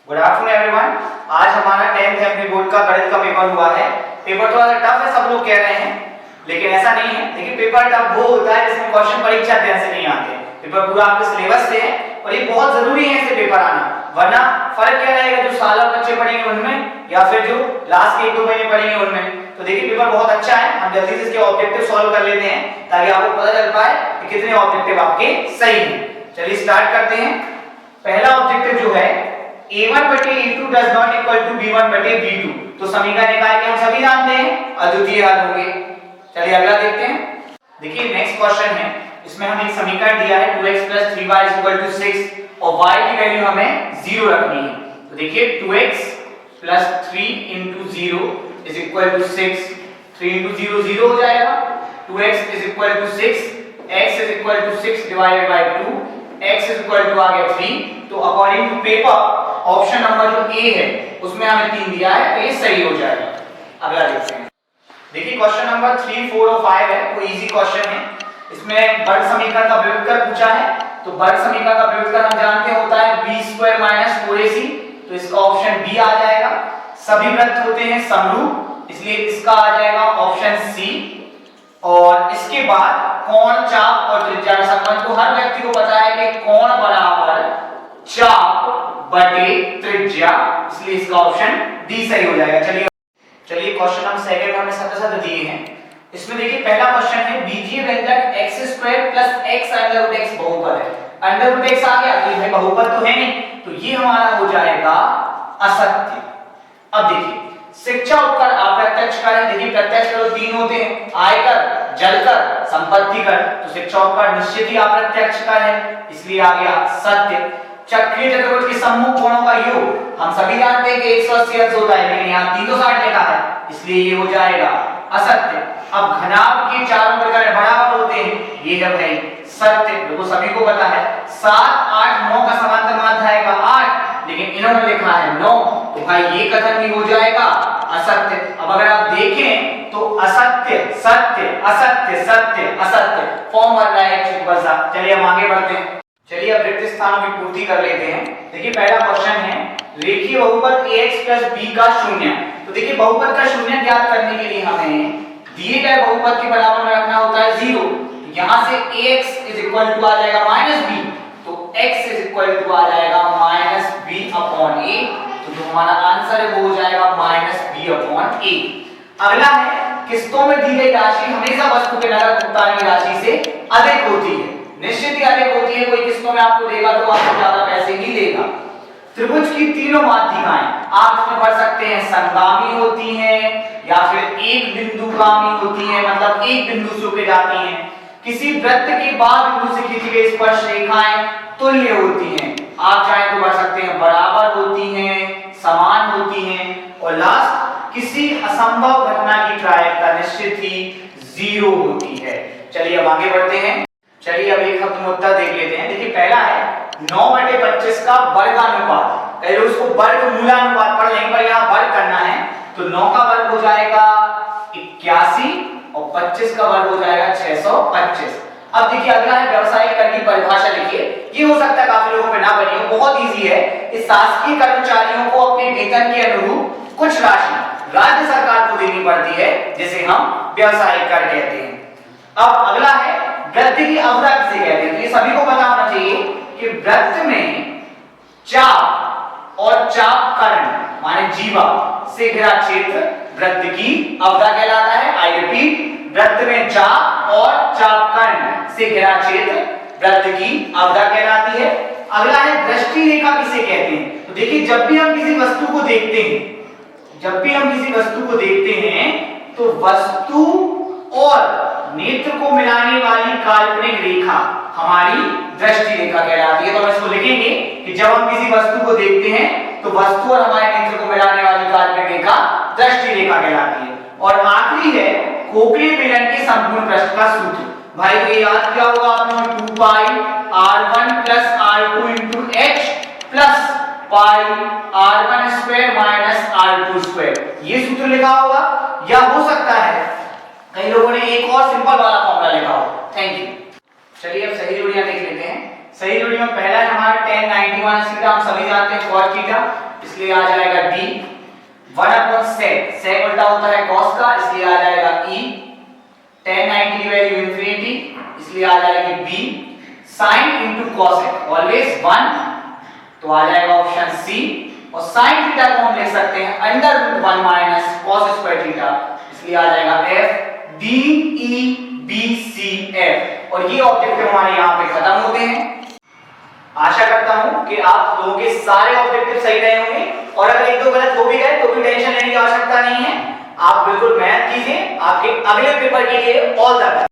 Good afternoon everyone. आज हमारा 10th MP board का गणित का पेपर हुआ है। पेपर थोड़ा सा टफ है, सब लोग कह रहे हैं, लेकिन ऐसा नहीं है। देखिए पेपर टफ वो होता है जिसमें क्वेश्चन परीक्षा ध्यान से नहीं आते। पेपर पूरा आपके सिलेबस से है और ये बहुत जरूरी है इससे पेपर आना, वरना फर्क क्या रहेगा जो साल और बच्चे पढ़ेंगे उनमें या फिर जो लास्ट के 1-2 महीने पढ़ेंगे उनमें। तो देखिए पेपर बहुत अच्छा है, हम जल्दी से इसके ऑब्जेक्टिव सॉल्व कर लेते हैं ताकि आपको पता चल पाए कि कितने ऑब्जेक्टिव आपके सही हैं। चलिए स्टार्ट करते हैं। पहला ऑब्जेक्टिव जो है a1 बटे a2 does not equal to b1 बटे b2। तो समीकरण निकाल के हम सभी जानते हैं अद्वितीय हल होंगे। चलिए अगला देखते हैं। देखिए नेक्स्ट क्वेश्चन है, इसमें हमें एक समीकरण दिया है 2x 3y 6 और y की वैल्यू हमें 0 रखनी है। तो देखिए 2x 3 * 0 = 6, 3 * 0 0 हो जाएगा। 2x 6, x 6 divided by 2, x आ गया 3। तो according to paper option number जो ए है उसमें हमें 3 दिया है, तो ये सही हो जाएगा। अगला देखते हैं। देखिए क्वेश्चन नंबर 3, 4 और 5 है, वो इजी क्वेश्चन है। इसमें वर्ग समीकरण का व्युत्क्रम पूछा है। तो वर्ग समीकरण का व्युत्क्रम हम जानते हैं होता है b² - 4ac। तो इसका ऑप्शन बी आ जाएगा। सभी वृत्त होते हैं समरूप, इसलिए इसका आ जाएगा ऑप्शन सी। और इसके बाद कोण, चाप और त्रिज्या का संबंध। तो हर व्यक्ति को पता है कि कोण बराबर चाप बटे त्रिज्या, इसलिए इसका ऑप्शन डी सही हो जाएगा। चलिए क्वेश्चन नंबर 2 हमने सतह दिए हैं। इसमें देखिए पहला क्वेश्चन है बीजीय व्यंजक x² + x √x बहुपद है। √x आ गया तो ये बहुपद तो है नहीं, तो ये हमारा हो जाएगा असत्य। अब देखिए शिक्षा उपकर अप्रत्यक्ष कर है। देखिए प्रत्यक्ष कर 3 होते हैं, आयकर, जलकर, संपत्ति कर। तो शिक्षा उपकर निश्चित ही अप्रत्यक्ष कर है, इसलिए आ गया सत्य। चक्रीय चतुर्भुज के सम्मुख कोणों का योग हम सभी जानते हैं कि 180 अंश होता है, लेकिन यहाँ 360 लिखा है, इसलिए ये हो जाएगा असत्य। अब घनाभ के चारों प्रकार बराबर होते हैं, ये है भाई सत्य, देखो सभी को पता है। 7, 8, 9 का समांतर माध्य आएगा 8, लेकिन इन्होंने लिखा है 9, तो भाई ये कथन भी हो जाएगा असत्य। अब अगर आप देखें तो असत्य सत्य असत्य सत्य असत्य फॉर्म बन रहा है एक बस। चलिए हम आगे बढ़ते हैं। चलिए अब रिक्त स्थानों की पूर्ति कर लेते हैं। देखिए पहला क्वेश्चन है रेखीय बहुपद ax + b का शून्य। तो देखिए बहुपद का शून्य ज्ञात करने के लिए हमें दिए गए बहुपद के बराबर में रखना होता है 0। यहां से ax आ जाएगा -b, तो x आ जाएगा -b/a। तो जो हमारा आंसर है वो हो जाएगा -b/a। अगला है किस्तों में दी गई राशि हमेशा वस्तु के नकद भुगतान की राशि से अधिक होती है। निश्चित ही अधिक होती है, कोई किस्तों में आपको देगा तो आपको ज्यादा पैसे ही देगा। त्रिभुज की तीनों माध्यिकाएं आप इसमें पढ़ सकते हैं संगामी होती हैं या फिर एक बिंदुगामी होती हैं, मतलब एक बिंदु से होकर जाती हैं। किसी वृत्त के बाद बिंदु से खींची गई स्पर्श रेखाएं तुल्य होती हैं, आप चाहे तो पढ़ सकते हैं बराबर होती हैं, समान होती हैं। और लास्ट किसी असंभव घटना की प्रायिकता निश्चित ही 0 होती है। चलिए अब आगे बढ़ते हैं। चलिए अब एक मुद्दा देख लेते हैं। देखिए पहला है 9/25 का वर्गानुपात। पहले उसको वर्गमूलानुपात पढ़ लेंगे, पर यहाँ वर्ग करना है। तो 9 का वर्ग हो जाएगा 81 और 25 का वर्ग हो जाएगा 625। अब देखिए अगला है व्यवसायिक कर की परिभाषा लिखिए। ये हो सकता है काफी लोगों पे ना बनी हो, बहुत इजी है। इस शासकीय कर्मचारियों को अपने वेतन के अनुरूप कुछ राशि राज्य सरकार को देनी पड़ती है, जिसे हम व्यवसायिक कर कहते हैं। अब अगला है वृद्धि की अवधि किसे कहते हैं। तो ये सभी को पता होना चाहिए कि वृत्त में चाप और चाप कर्ण माने जीवा से घिरा क्षेत्र वृत्त की अवधि कहलाता है। आई रिपीट, वृत्त में चाप और चाप कर्ण से घिरा क्षेत्र वृत्त की अवधि कहलाती है। अगला है दृष्टि रेखा किसे कहते हैं। तो देखिए जब भी हम किसी वस्तु को देखते हैं, तो वस्तु और नेत्र को मिलाने वाली काल्पनिक रेखा हमारी दृष्टि रेखा कहलाती है। तो हम इसको लिखेंगे कि जब हम किसी वस्तु को देखते हैं तो वस्तु और हमारे नेत्र को मिलाने वाली काल्पनिक रेखा दृष्टि रेखा कहलाती है। और आखिरी है खोखले बेलन के संपूर्ण पृष्ठ का सूत्र। भाई ये याद किया होगा आपने 2πr1 + r2 × h + πr1² - r2², ये सूत्र लिखा होगा। या हो सकता है कई लोगों ने एक और सिंपल वाला फॉर्मूला लिखा हो। Thank you. चलिए अब सही जोड़ियां देख लेते हैं। सही जोड़ी में पहला है हमारा tan 90 माइनस थीटा, हम सभी जानते हैं cos थीटा, इसलिए आ जाएगा d 1/sec, sec उल्टा होता है cos का, इसलिए आ जाएगा e, tan 90 की वैल्यू इंफिनिटी, इसलिए आ जाएगी b, sin into cosec always 1, तो आ जाएगा ऑप्शन सी। और sin थीटा को हम लिख सकते हैं √1 माइनस cos स्क्वायर थीटा, इसलिए आ जाएगा f d e b c f। और ये ऑब्जेक्टिव हमारे यहाँ पे खत्म होते हैं। आशा करता हूं कि आप लोगों के सारे ऑब्जेक्टिव सही रहे होंगे, और अगर एक दो गलत हो भी गए तो भी टेंशन लेने की आवश्यकता नहीं है। आप बिल्कुल मेहनत कीजिए, आपके अगले पेपर के लिए ऑल द बेस्ट।